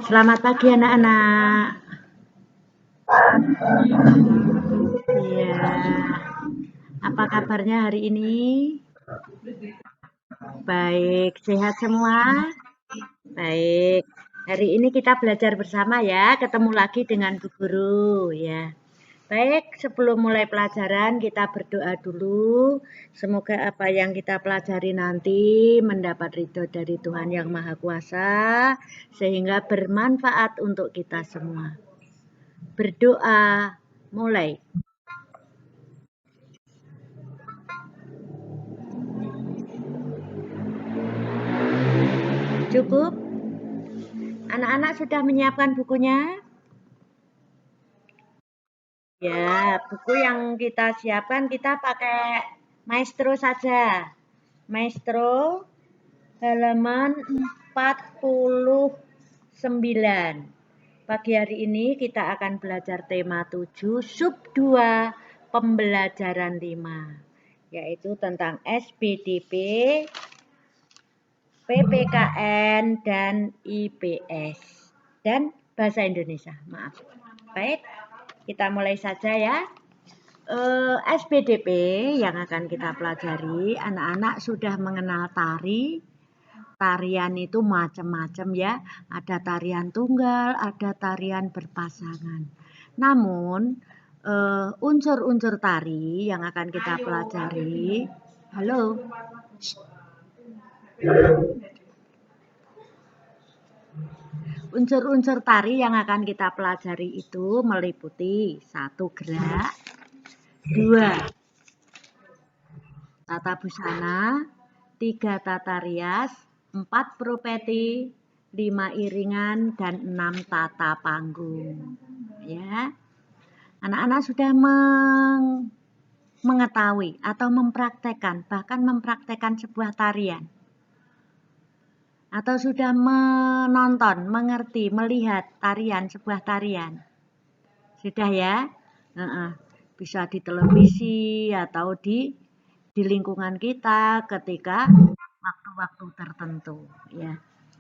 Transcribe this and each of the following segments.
Selamat pagi anak-anak. Iya. Apa kabarnya hari ini? Baik, sehat semua? Baik. Hari ini kita belajar bersama ya, ketemu lagi dengan Bu Guru ya. Baik, sebelum mulai pelajaran kita berdoa dulu. Semoga apa yang kita pelajari nanti mendapat ridho dari Tuhan Yang Maha Kuasa, sehingga bermanfaat untuk kita semua. Berdoa, mulai. Cukup? Anak-anak sudah menyiapkan bukunya? Ya, buku yang kita siapkan kita pakai Maestro saja. Maestro halaman 49. Pagi hari ini kita akan belajar tema 7 sub 2 pembelajaran 5, yaitu tentang SBDP, PPKN, dan IPS dan bahasa Indonesia. Maaf. Baik, kita mulai saja ya. SBDP yang akan kita pelajari, anak-anak sudah mengenal tari. Tarian itu macam-macam ya, ada tarian tunggal, ada tarian berpasangan. Namun unsur-unsur tari yang akan kita pelajari, halo. Unsur-unsur tari yang akan kita pelajari itu meliputi 1 gerak, 2 tata busana, 3 tata rias, 4 propeti, 5 iringan, dan 6 tata panggung. Ya, anak-anak sudah mengetahui atau mempraktekkan, bahkan mempraktekkan sebuah tarian, atau sudah menonton, mengerti, melihat sebuah tarian. Sudah ya? Bisa di televisi atau di lingkungan kita ketika waktu-waktu tertentu ya.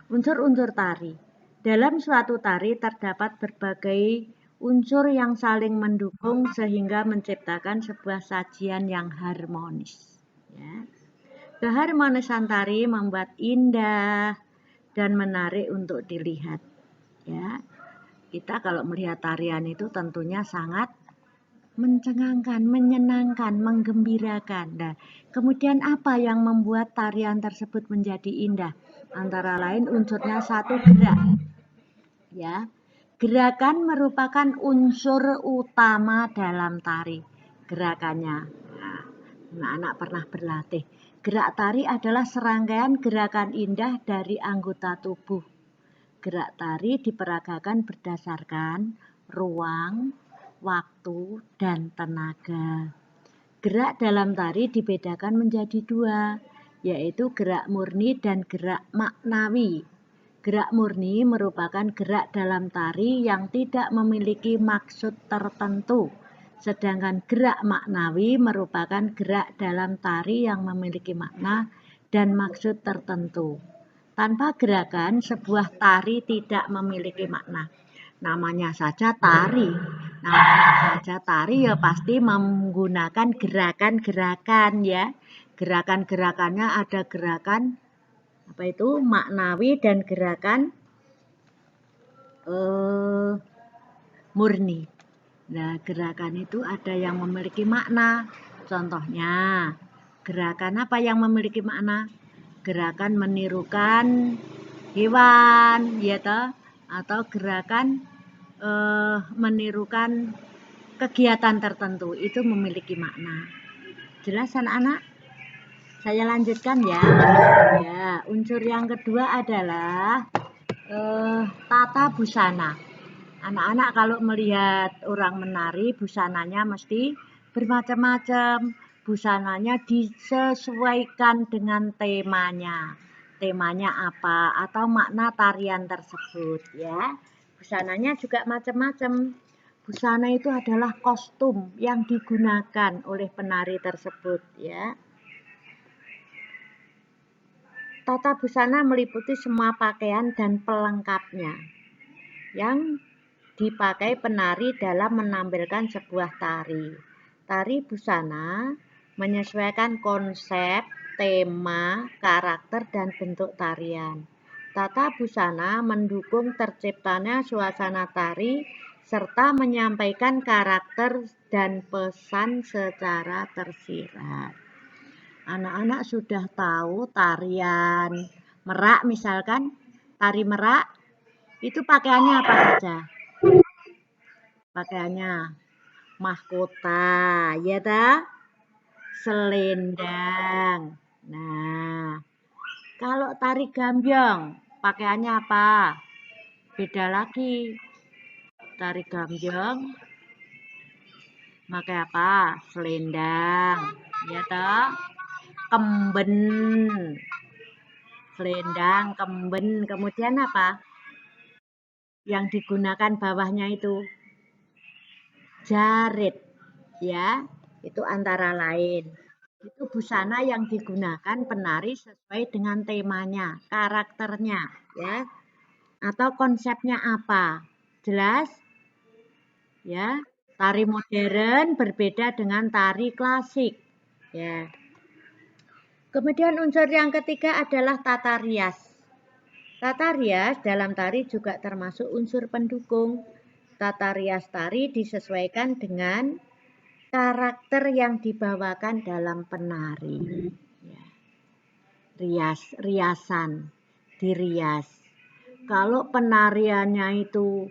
Unsur-unsur tari. Dalam suatu tari terdapat berbagai unsur yang saling mendukung sehingga menciptakan sebuah sajian yang harmonis ya. Keharmonisan tari membuat indah dan menarik untuk dilihat ya. Kita kalau melihat tarian itu tentunya sangat mencengangkan, menyenangkan, menggembirakan. Nah, kemudian apa yang membuat tarian tersebut menjadi indah? Antara lain unsurnya 1 gerak. Ya. Gerakan merupakan unsur utama dalam tari. Gerakannya. Nah, anak-anak pernah berlatih. Gerak tari adalah serangkaian gerakan indah dari anggota tubuh. Gerak tari diperagakan berdasarkan ruang, waktu, dan tenaga. Gerak dalam tari dibedakan menjadi 2, yaitu gerak murni dan gerak maknawi. Gerak murni merupakan gerak dalam tari yang tidak memiliki maksud tertentu, sedangkan gerak maknawi merupakan gerak dalam tari yang memiliki makna dan maksud tertentu. Tanpa gerakan, sebuah tari tidak memiliki makna. Namanya saja tari ya pasti menggunakan gerakan-gerakan ya. Gerakan-gerakannya ada gerakan maknawi dan gerakan murni. Nah, gerakan itu ada yang memiliki makna. Contohnya, gerakan apa yang memiliki makna? Gerakan menirukan hewan ya toh, atau gerakan menirukan kegiatan tertentu, itu memiliki makna. Jelas anak-anak? Saya lanjutkan ya. Ya, unsur yang kedua adalah tata busana. Anak-anak kalau melihat orang menari, busananya mesti bermacam-macam. Busananya disesuaikan dengan temanya. Temanya apa atau makna tarian tersebut ya. Busananya juga macam-macam. Busana itu adalah kostum yang digunakan oleh penari tersebut ya. Tata busana meliputi semua pakaian dan pelengkapnya yang dipakai penari dalam menampilkan sebuah tari. Tari busana menyesuaikan konsep, tema, karakter, dan bentuk tarian. Tata busana mendukung terciptanya suasana tari serta menyampaikan karakter dan pesan secara tersirat. Anak-anak sudah tahu tarian merak misalkan, tari merak itu pakaiannya apa saja? Pakaiannya mahkota, ya ta? Selendang. Nah, kalau tari gambyong, pakaiannya apa? Beda lagi. Tari gambyong pakai apa? Selendang, ya ta? Kemben. Selendang, kemben, kemudian apa? Yang digunakan bawahnya itu jarit, ya. Itu antara lain. Itu busana yang digunakan penari sesuai dengan temanya, karakternya, ya. Atau konsepnya apa? Jelas? Ya. Tari modern berbeda dengan tari klasik, ya. Kemudian unsur yang ketiga adalah tata rias. Tata rias dalam tari juga termasuk unsur pendukung. Tata rias tari disesuaikan dengan karakter yang dibawakan dalam penari. Riasan, dirias. Kalau penariannya itu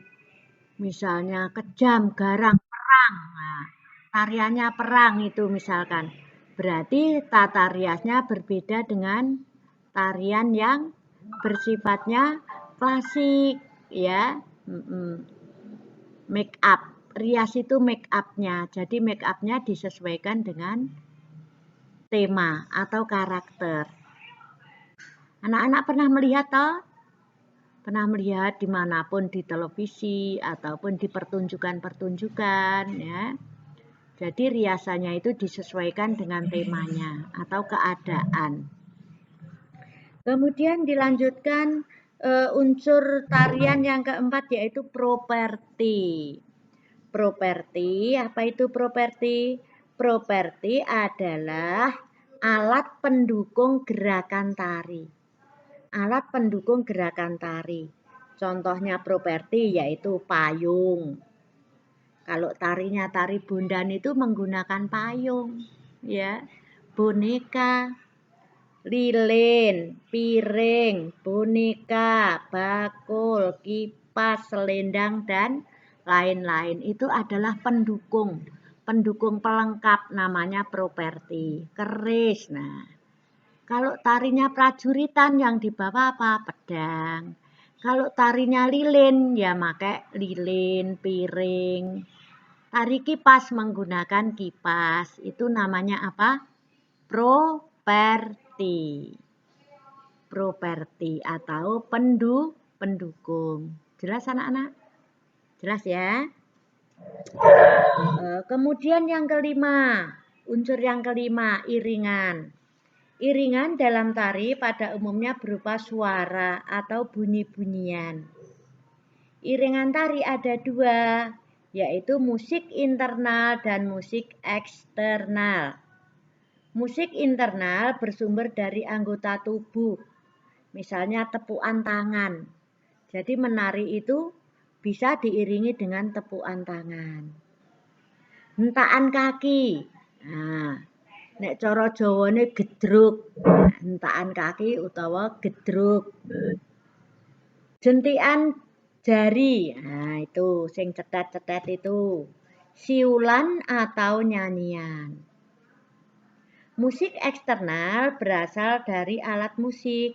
misalnya kejam, garang, perang. Nah, tariannya perang itu misalkan. Berarti tata riasnya berbeda dengan tarian yang bersifatnya klasik, ya. Make up. Rias itu make up-nya. Jadi make up-nya disesuaikan dengan tema atau karakter. Anak-anak pernah melihat toh? Pernah melihat dimanapun di televisi ataupun di pertunjukan-pertunjukan, ya. Jadi riasannya itu disesuaikan dengan temanya atau keadaan. Kemudian dilanjutkan unsur tarian yang keempat yaitu properti. Properti, apa itu properti? Properti adalah alat pendukung gerakan tari. Alat pendukung gerakan tari. Contohnya properti yaitu payung. Kalau tarinya tari Bondan itu menggunakan payung, ya. Boneka, lilin, piring, boneka, bakul, kipas, selendang, dan lain-lain. Itu adalah pendukung pelengkap, namanya properti. Keris. Nah, kalau tarinya prajuritan yang dibawa apa? Pedang. Kalau tarinya lilin ya pakai lilin, piring. Tari kipas menggunakan kipas. Itu namanya apa? Properti. Properti atau pendukung. Jelas anak-anak? Jelas ya? Kemudian yang kelima, unsur yang kelima, iringan. Iringan dalam tari pada umumnya berupa suara atau bunyi-bunyian. Iringan tari ada dua, yaitu musik internal dan musik eksternal. Musik internal bersumber dari anggota tubuh, misalnya tepukan tangan. Jadi menari itu bisa diiringi dengan tepukan tangan. Hentakan kaki. Nah, nek cara Jawane gedruk. Hentakan kaki utawa gedruk. Jentikan jari. Nah, itu sing cetet-cetet itu. Siulan atau nyanyian. Musik eksternal berasal dari alat musik.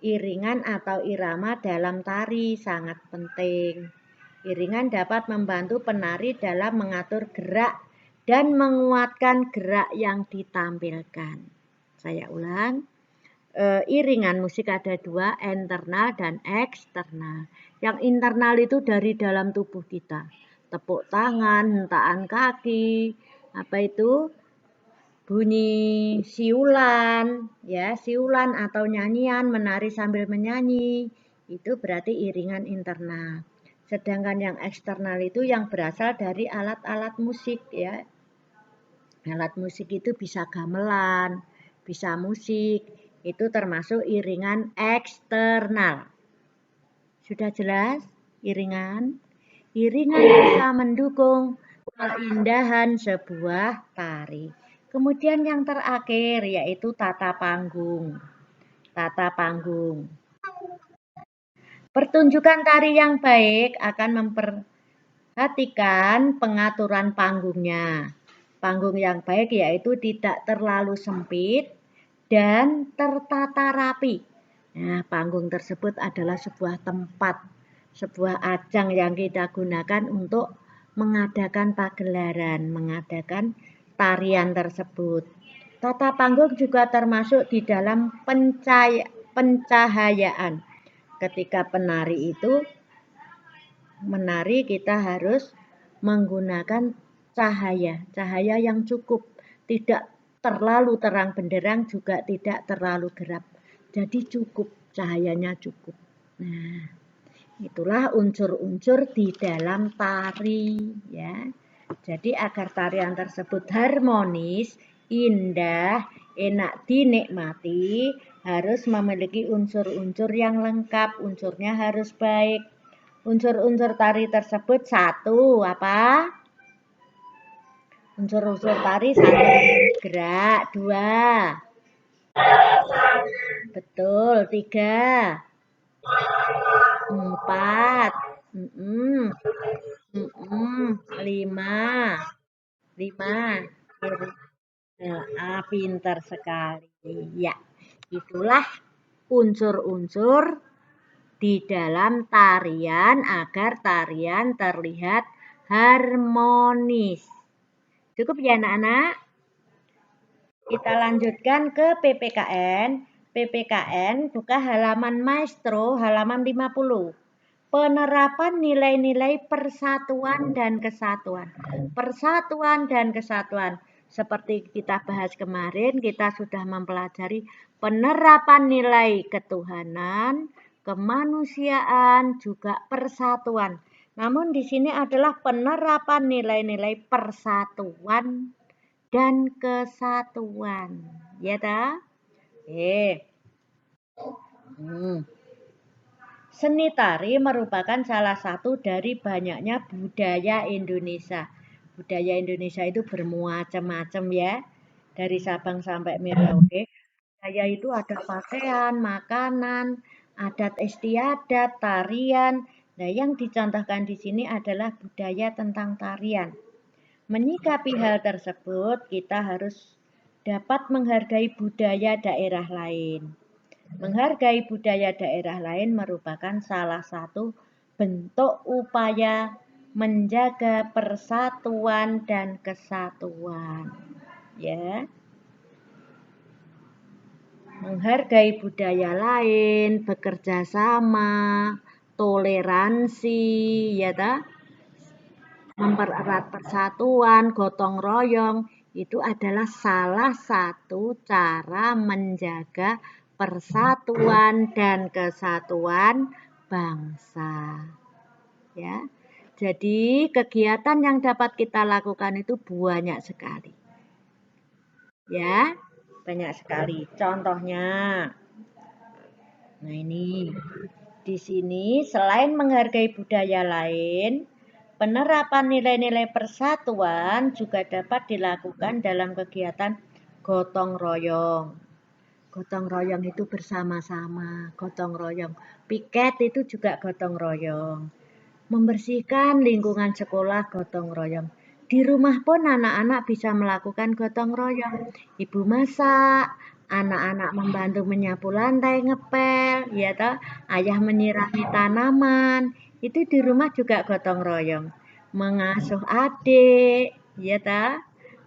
Iringan atau irama dalam tari sangat penting. Iringan dapat membantu penari dalam mengatur gerak dan menguatkan gerak yang ditampilkan. Saya ulang, iringan musik ada dua, internal dan eksternal. Yang internal itu dari dalam tubuh kita. Tepuk tangan, hentakan kaki, apa itu? bunyi siulan, ya, siulan atau nyanyian, menari sambil menyanyi, itu berarti iringan internal. Sedangkan yang eksternal itu yang berasal dari alat-alat musik, ya. Alat musik itu bisa gamelan, bisa musik, itu termasuk iringan eksternal. Sudah jelas iringan? Iringan bisa mendukung keindahan sebuah tari. Kemudian yang terakhir yaitu tata panggung. Tata panggung. Pertunjukan tari yang baik akan memperhatikan pengaturan panggungnya. Panggung yang baik yaitu tidak terlalu sempit dan tertata rapi. Nah, panggung tersebut adalah sebuah tempat, sebuah ajang yang kita gunakan untuk mengadakan pagelaran, mengadakan tarian tersebut. Tata panggung juga termasuk di dalam pencahayaan. Ketika penari itu menari, kita harus menggunakan cahaya yang cukup, tidak terlalu terang benderang, juga tidak terlalu gelap. Jadi cukup, cahayanya cukup. Nah, itulah unsur-unsur di dalam tari, ya. Jadi agar tarian tersebut harmonis, indah, enak dinikmati, harus memiliki unsur-unsur yang lengkap, unsurnya harus baik. Unsur-unsur tari tersebut satu, apa? Unsur-unsur tari satu, gerak, dua. Betul, tiga. Empat. Lima. Pintar sekali. Ya, itulah unsur-unsur di dalam tarian agar tarian terlihat harmonis. Cukup ya anak-anak? Kita lanjutkan ke PPKN. PPKN buka halaman Maestro halaman 50. Penerapan nilai-nilai persatuan dan kesatuan. Persatuan dan kesatuan. Seperti kita bahas kemarin, kita sudah mempelajari penerapan nilai ketuhanan, kemanusiaan, juga persatuan. Namun di sini adalah penerapan nilai-nilai persatuan dan kesatuan. Ya tak? Seni tari merupakan salah satu dari banyaknya budaya Indonesia. Budaya Indonesia itu bermacam-macam ya. Dari Sabang sampai Merauke. Budaya itu ada pakaian, makanan, adat istiadat, tarian. Nah, yang dicontohkan di sini adalah budaya tentang tarian. Menyikapi hal tersebut, kita harus dapat menghargai budaya daerah lain. Menghargai budaya daerah lain merupakan salah satu bentuk upaya menjaga persatuan dan kesatuan. Ya. Menghargai budaya lain, bekerja sama, toleransi, ya ta? Mempererat persatuan, gotong royong, itu adalah salah satu cara menjaga persatuan dan kesatuan bangsa. Ya. Jadi kegiatan yang dapat kita lakukan itu banyak sekali. Ya, banyak sekali. Contohnya, nah ini di sini selain menghargai budaya lain, penerapan nilai-nilai persatuan juga dapat dilakukan dalam kegiatan gotong royong. Gotong royong itu bersama-sama, gotong royong. Piket itu juga gotong royong. Membersihkan lingkungan sekolah gotong royong. Di rumah pun anak-anak bisa melakukan gotong royong. Ibu masak, anak-anak membantu menyapu lantai, ngepel, ya toh. Ayah menyirami tanaman, itu di rumah juga gotong royong. Mengasuh adik, ya toh.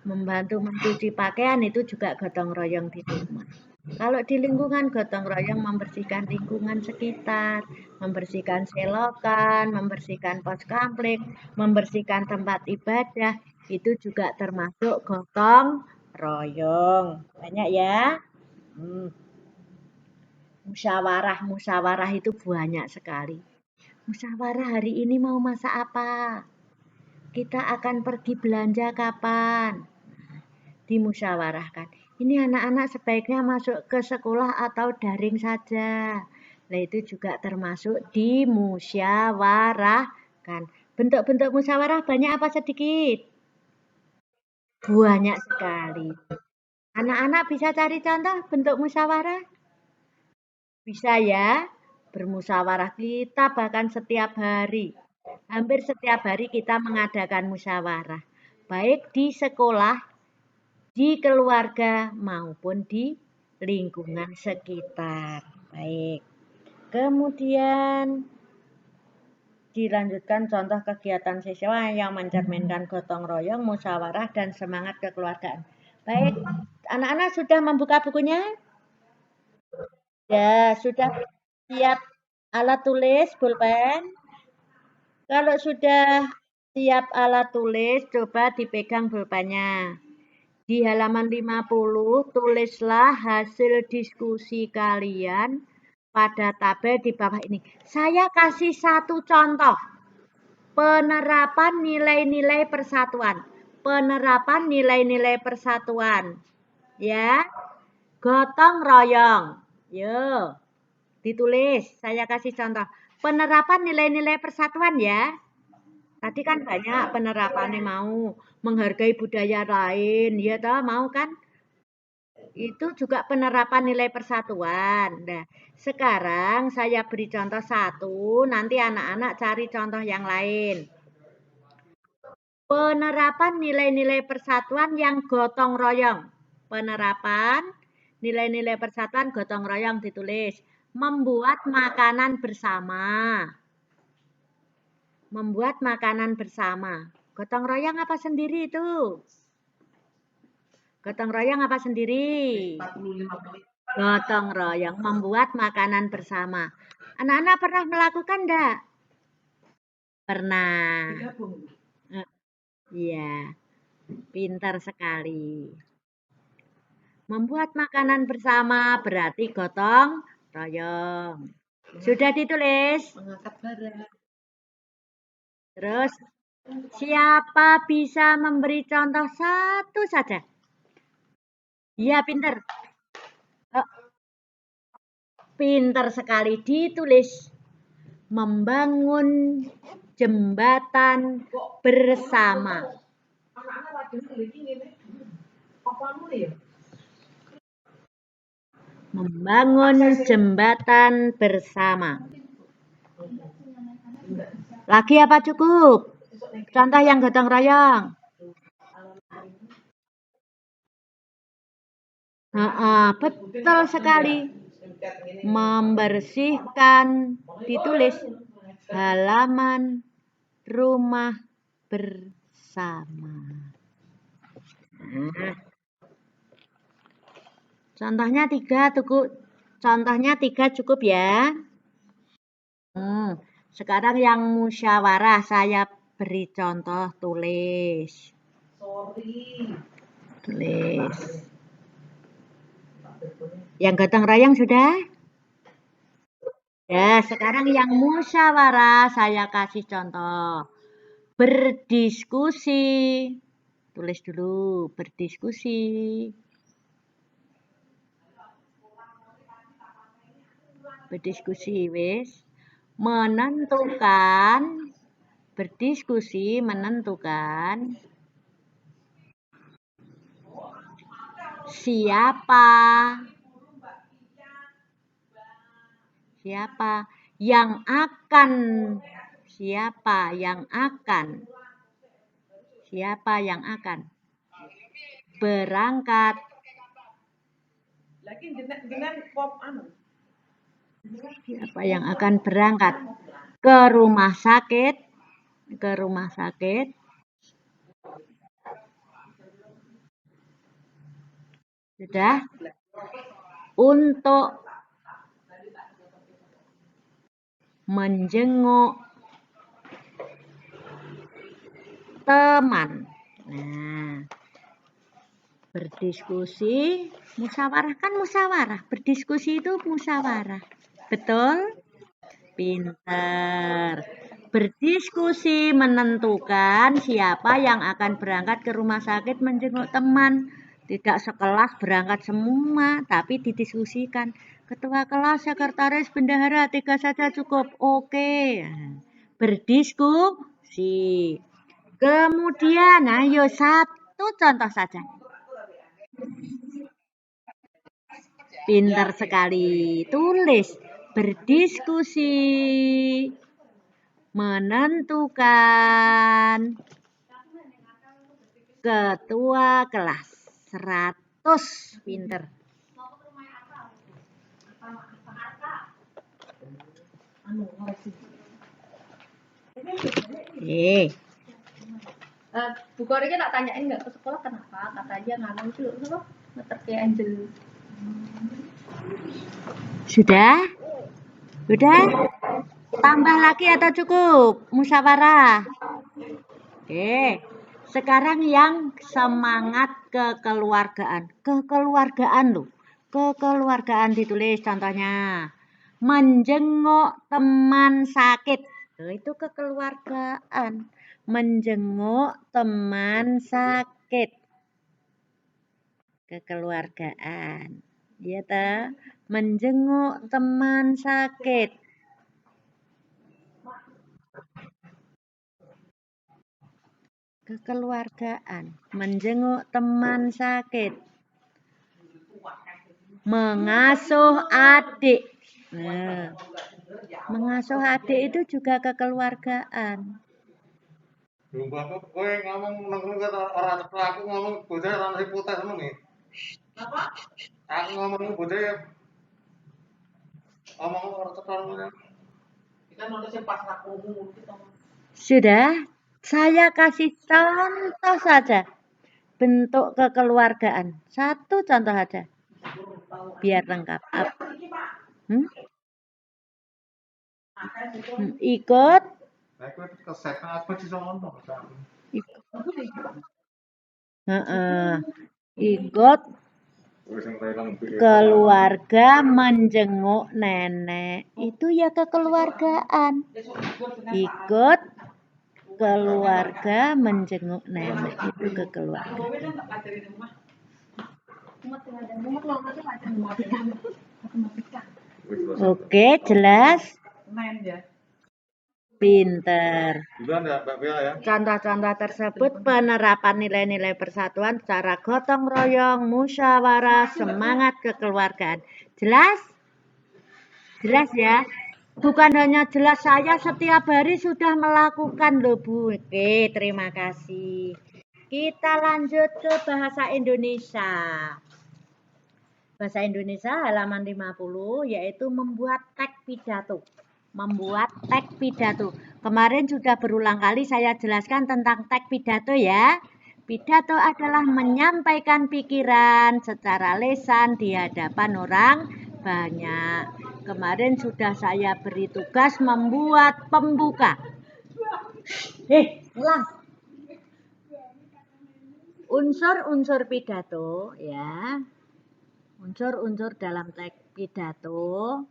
Membantu mencuci pakaian itu juga gotong royong di rumah. Kalau di lingkungan gotong royong membersihkan lingkungan sekitar, membersihkan selokan, membersihkan pos kampleng, membersihkan tempat ibadah, itu juga termasuk gotong royong. Banyak ya. Musyawarah itu banyak sekali. Musyawarah hari ini mau masak apa? Kita akan pergi belanja kapan? Dimusyawarahkan. Ini anak-anak sebaiknya masuk ke sekolah atau daring saja. Nah, itu juga termasuk dimusyawarahkan. Bentuk-bentuk musyawarah banyak apa sedikit? Banyak sekali. Anak-anak bisa cari contoh bentuk musyawarah? Bisa ya? Bermusyawarah kita bahkan setiap hari. Hampir setiap hari kita mengadakan musyawarah. Baik di sekolah, di keluarga, maupun di lingkungan sekitar. Baik. Kemudian dilanjutkan contoh kegiatan siswa yang mencerminkan gotong royong, musyawarah, dan semangat kekeluargaan. Baik, anak-anak sudah membuka bukunya? Ya, sudah siap alat tulis, pulpen? Kalau sudah siap alat tulis, coba dipegang pulpennya. Di halaman 50, tulislah hasil diskusi kalian pada tabel di bawah ini. Saya kasih satu contoh. Penerapan nilai-nilai persatuan. Penerapan nilai-nilai persatuan. Ya. Gotong royong. Yo. Ditulis. Saya kasih contoh. Penerapan nilai-nilai persatuan ya. Tadi kan banyak penerapannya mau menghargai budaya lain, ya toh mau kan? Itu juga penerapan nilai persatuan. Nah, sekarang saya beri contoh satu, nanti anak-anak cari contoh yang lain. Penerapan nilai-nilai persatuan yang gotong royong. Penerapan nilai-nilai persatuan gotong royong ditulis. Membuat makanan bersama. Membuat makanan bersama. Gotong royong apa sendiri itu? Gotong royong apa sendiri? Gotong royong, membuat makanan bersama. Anak-anak pernah melakukan enggak? Pernah. Iya, pintar sekali. Membuat makanan bersama berarti gotong royong. Sudah ditulis? Mengangkat barang. Terus, siapa bisa memberi contoh satu saja? Iya, pintar. Oh, pintar sekali ditulis. Membangun jembatan bersama. Membangun jembatan bersama. Lagi apa cukup? Contoh yang gotong royong. Betul sekali. Membersihkan, ditulis halaman rumah bersama. Nah, contohnya 3 cukup ya. Sekarang yang musyawarah saya beri contoh tulis. Tulis. Yang gotong royong sudah? Ya, sekarang yang musyawarah saya kasih contoh. Berdiskusi. Tulis dulu, berdiskusi. Berdiskusi, wis. Menentukan, berdiskusi, menentukan siapa yang akan berangkat ke rumah sakit sudah untuk menjenguk teman. Nah, Berdiskusi, musyawarah kan musyawarah. Berdiskusi itu musyawarah. Betul? Pinter. Berdiskusi menentukan siapa yang akan berangkat ke rumah sakit menjenguk teman. Tidak sekelas berangkat semua, tapi didiskusikan. Ketua kelas, sekretaris, bendahara, 3 saja cukup. Oke. Berdiskusi. Kemudian, ayo satu contoh saja. Pintar sekali. Tulis. Berdiskusi. Menentukan ketua kelas. 100. Pinter. Bu Kori tak tanyain nggak ke sekolah kenapa? Kata dia nganu itu apa? Ngeterke Angel. Sudah? Sudah? Tambah lagi atau cukup? Musyawarah. Oke. Sekarang yang semangat kekeluargaan. Kekeluargaan loh. Kekeluargaan ditulis contohnya. Menjenguk teman sakit. Itu kekeluargaan. Menjenguk teman sakit. Kekeluargaan. Iya ta? Menjenguk teman sakit. Kekeluargaan. Menjenguk teman sakit. Mengasuh adik. Nah, mengasuh adik itu juga kekeluargaan. Bapak kowe ngomong nang ora aku ngomong bocah ora hipotes ngono nggih. Apa? Aku ngomong bocah ya. Ngomong ora tekan ngono. Kita nulis pas aku ngomong kita. Sudah, saya kasih contoh saja. Bentuk kekeluargaan. Satu contoh saja. Biar lengkap. Ikut. Ikut keluarga menjenguk nenek. Itu ya kekeluargaan. Ikut keluarga menjenguk nenek. Itu kekeluargaan. Oke, jelas? Pinter. Contoh-contoh tersebut penerapan nilai-nilai persatuan secara gotong royong, musyawarah, semangat kekeluargaan. Jelas? Jelas ya? Bukan hanya jelas, saya setiap hari sudah melakukan loh Bu. Oke, terima kasih. Kita lanjut ke bahasa Indonesia. Bahasa Indonesia halaman 50 yaitu membuat teks pidato. Membuat teks pidato. Kemarin sudah berulang kali saya jelaskan tentang teks pidato ya. Pidato adalah menyampaikan pikiran secara lisan di hadapan orang banyak. Kemarin sudah saya beri tugas membuat pembuka. Ulang. Unsur-unsur pidato ya. Unsur-unsur dalam teks pidato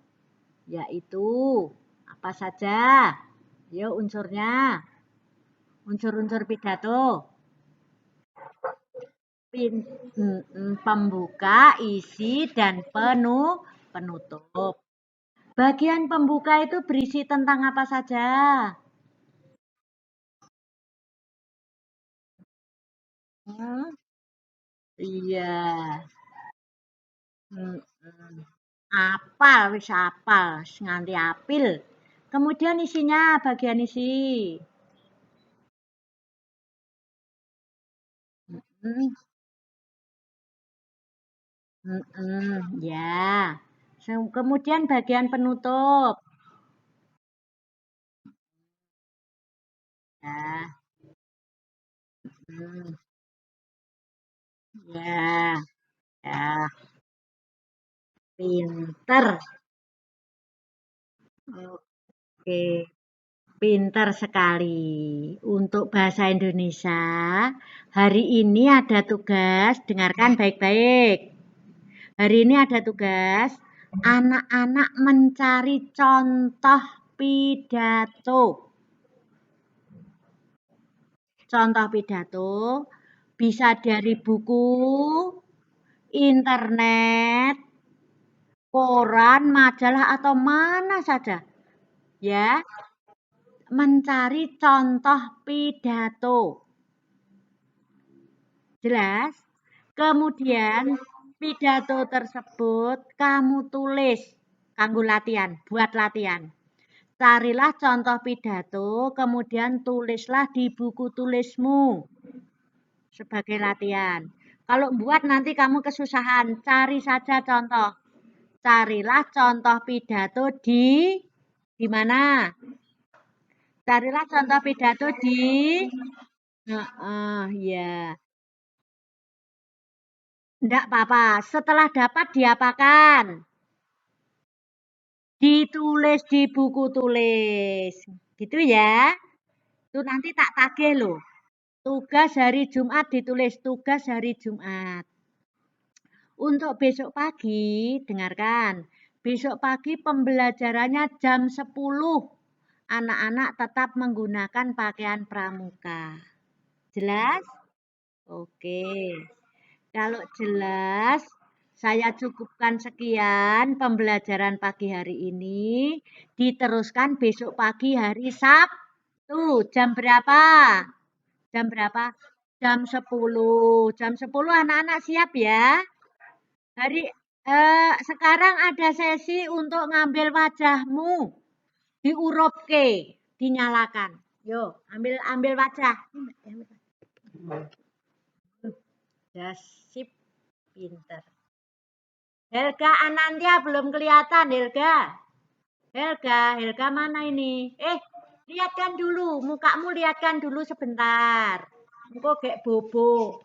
yaitu apa saja? Yuk unsurnya. Unsur-unsur pidato. Pembuka, isi, dan penutup. Bagian pembuka itu berisi tentang apa saja? Iya. Apal, wis apal, nganti apil. Kemudian isinya, bagian isi. Ya. Kemudian bagian penutup. Ya. Ya. Ya. Pinter. Oke. Pintar sekali. Untuk bahasa Indonesia, Hari ini ada tugas, dengarkan baik-baik. Hari ini ada tugas, anak-anak mencari contoh pidato. Contoh pidato bisa dari buku, internet, koran, majalah, atau mana saja. Ya, mencari contoh pidato. Jelas? Kemudian pidato tersebut kamu tulis, kanggo latihan, buat latihan. Carilah contoh pidato, kemudian tulislah di buku tulismu sebagai latihan. Kalau buat nanti kamu kesusahan, cari saja contoh. Carilah contoh pidato di mana? Carilah contoh pidato di ya. Enggak apa-apa. Setelah dapat diapakan? Ditulis di buku tulis. Gitu ya. Itu nanti tak tagih loh. Tugas hari Jumat ditulis tugas hari Jumat. Untuk besok pagi, dengarkan. Besok pagi pembelajarannya jam 10. Anak-anak tetap menggunakan pakaian pramuka. Jelas? Oke. Kalau jelas, saya cukupkan sekian pembelajaran pagi hari ini. Diteruskan besok pagi hari Sabtu. Jam berapa? Jam berapa? Jam 10. Jam 10 anak-anak siap ya? Sekarang ada sesi untuk ngambil wajahmu. Diurupke, dinyalakan. Yo, ambil wajah. Ya, sip, pinter. Helga Anandia belum kelihatan, Helga. Helga mana ini? Lihatkan dulu, mukamu lihatkan dulu sebentar. Engko gek bobo.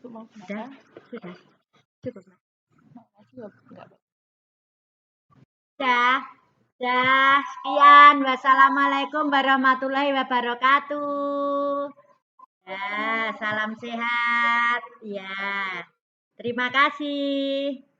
Sudah. Cukup. Dah. Sekian. Wassalamualaikum warahmatullahi wabarakatuh. Ya, salam sehat. Ya. Terima kasih.